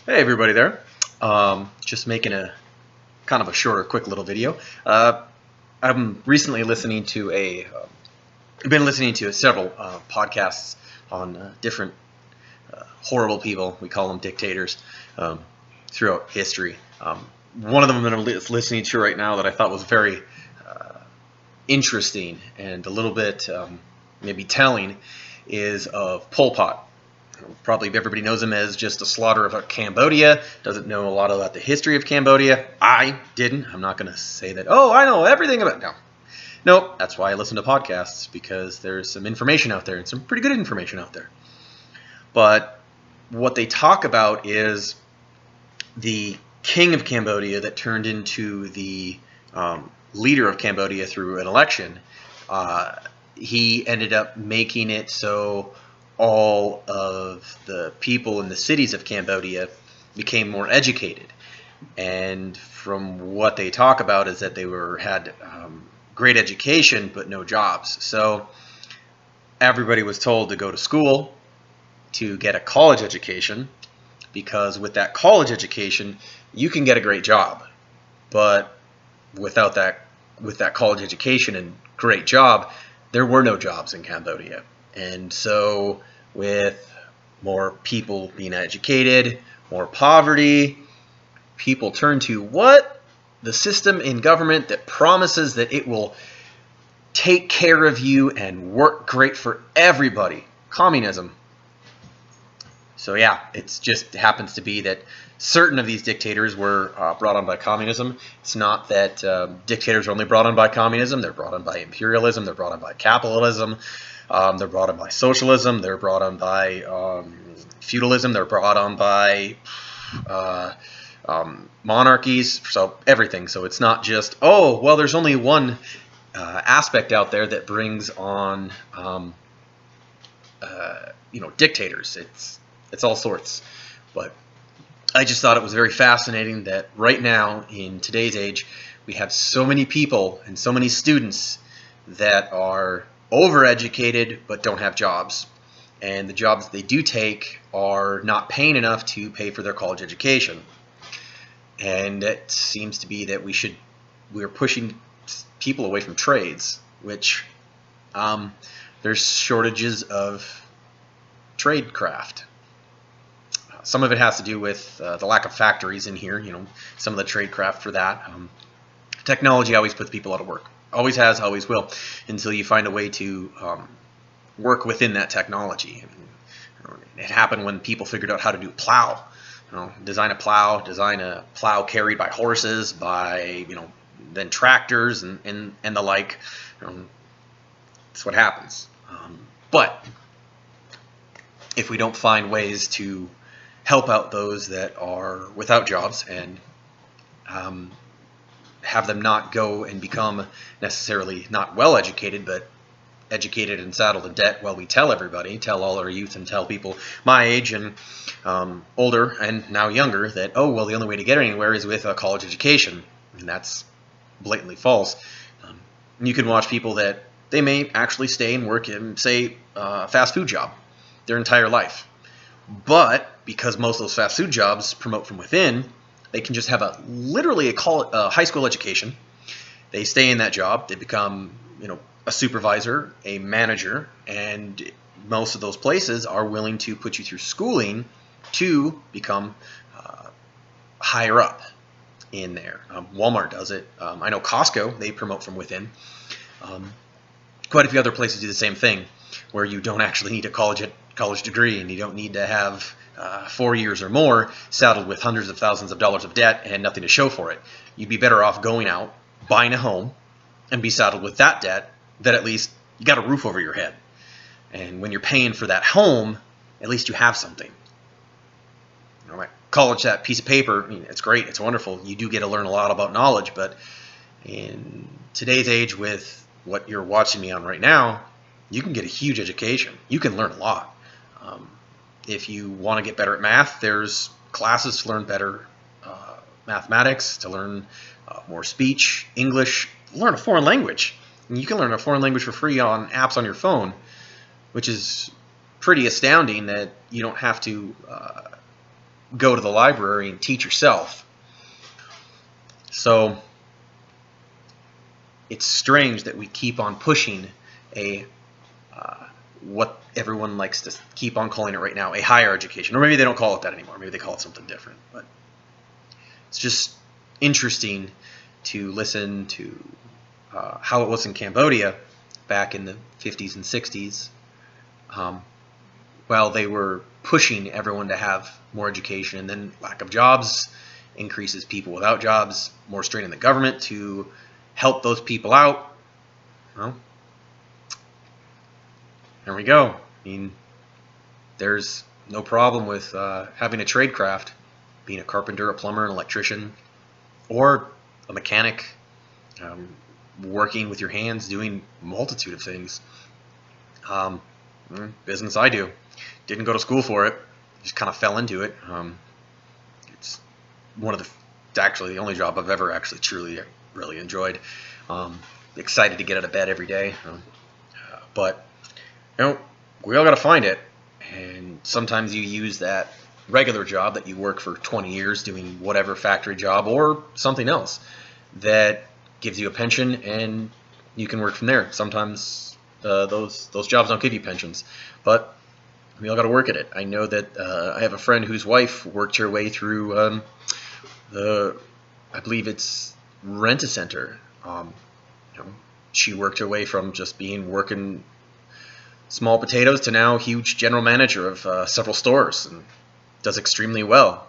Hey everybody there. Just making a kind of a shorter, quick little video. I'm recently listening to I've been listening to several podcasts on different horrible people. We call them dictators um, throughout history. One of them that I'm listening to right now that I thought was very interesting and a little bit maybe telling is of Pol Pot. Probably everybody knows him as just a slaughter of Cambodia. Doesn't know a lot about the history of Cambodia. I didn't. I'm not going to say that, oh, I know everything about it. No. Nope. That's why I listen to podcasts, because there's some information out there and some pretty good information out there. But what they talk about is the king of Cambodia that turned into the leader of Cambodia through an election. He ended up making it so all of the people in the cities of Cambodia became more educated. And from what they talk about is that they had great education but no jobs. So everybody was told to go to school to get a college education, because with that college education you can get a great job. But with that college education and great job, there were no jobs in Cambodia. And so with more people being educated, more poverty, people turn to what? The system in government that promises that it will take care of you and work great for everybody. Communism. So yeah, it just happens to be that certain of these dictators were brought on by communism. It's not that dictators are only brought on by communism. They're brought on by imperialism. They're brought on by capitalism. They're brought on by socialism. They're brought on by feudalism. They're brought on by monarchies. So everything. So it's not just, oh, well, there's only one aspect out there that brings on dictators. It's all sorts. But I just thought it was very fascinating that right now, in today's age, we have so many people and so many students that are overeducated but don't have jobs. And the jobs they do take are not paying enough to pay for their college education. And it seems to be that we're pushing people away from trades, which there's shortages of trade craft. Some of it has to do with the lack of factories in here, some of the trade craft for that. Technology always puts people out of work. Always has, always will, until you find a way to work within that technology. It happened when people figured out how to do plow. Design a plow carried by horses, by then tractors and the like. That's what happens. But if we don't find ways to help out those that are without jobs and have them not go and become necessarily not well educated, but educated and saddled in debt, while we tell all our youth and tell people my age and older and now younger that, oh, well, the only way to get anywhere is with a college education. And that's blatantly false. You can watch people that they may actually stay and work in, say, a fast food job their entire life. But because most of those fast food jobs promote from within, they can just have literally a high school education. They stay in that job. They become, a supervisor, a manager, and most of those places are willing to put you through schooling to become higher up in there. Walmart does it. I know Costco, they promote from within. Quite a few other places do the same thing, where you don't actually need a college degree, and you don't need to have 4 years or more saddled with hundreds of thousands of dollars of debt and nothing to show for it. You'd be better off going out, buying a home, and be saddled with that debt, that at least you got a roof over your head. And when you're paying for that home, at least you have something. Like college, that piece of paper, it's great, it's wonderful. You do get to learn a lot about knowledge, but in today's age, with what you're watching me on right now, you can get a huge education. You can learn a lot. If you want to get better at math, there's classes to learn better mathematics, to learn more speech, English, learn a foreign language. And you can learn a foreign language for free on apps on your phone, which is pretty astounding that you don't have to go to the library and teach yourself. So it's strange that we keep on pushing a what everyone likes to keep on calling it right now, a higher education. Or maybe they don't call it that anymore. Maybe they call it something different. But it's just interesting to listen to how it was in Cambodia back in the 50s and 60s. While they were pushing everyone to have more education, and then lack of jobs increases people without jobs, more strain on the government to help those people out. Well, there we go. I mean, there's no problem with having a trade craft, being a carpenter, a plumber, an electrician, or a mechanic, working with your hands, doing a multitude of things. Business I do. Didn't go to school for it. Just kind of fell into it. It's one of actually the only job I've ever actually truly really enjoyed. Excited to get out of bed every day. But we all got to find it. And sometimes you use that regular job that you work for 20 years doing whatever factory job or something else that gives you a pension, and you can work from there. Sometimes those jobs don't give you pensions, but we all got to work at it. I know that I have a friend whose wife worked her way through I believe it's Rent-A-Center. She worked her way from just working small potatoes to now huge general manager of several stores, and does extremely well.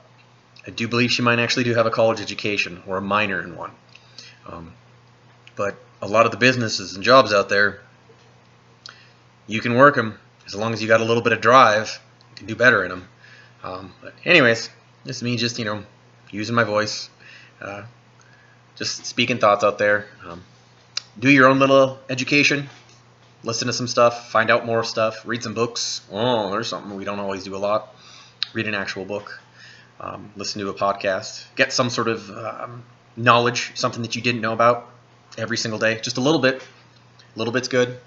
I do believe she might actually do have a college education or a minor in one. But a lot of the businesses and jobs out there, you can work them as long as you got a little bit of drive. You can do better in them. But anyways, this is me just using my voice, just speaking thoughts out there. Do your own little education. Listen to some stuff, find out more stuff, read some books. Oh, there's something we don't always do a lot. Read an actual book, listen to a podcast, get some sort of knowledge, something that you didn't know about every single day. Just a little bit. A little bit's good.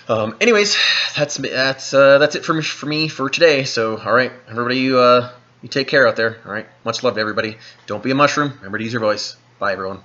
Anyways, that's it for me for today. So, all right, everybody, you take care out there. All right, much love to everybody. Don't be a mushroom. Remember to use your voice. Bye, everyone.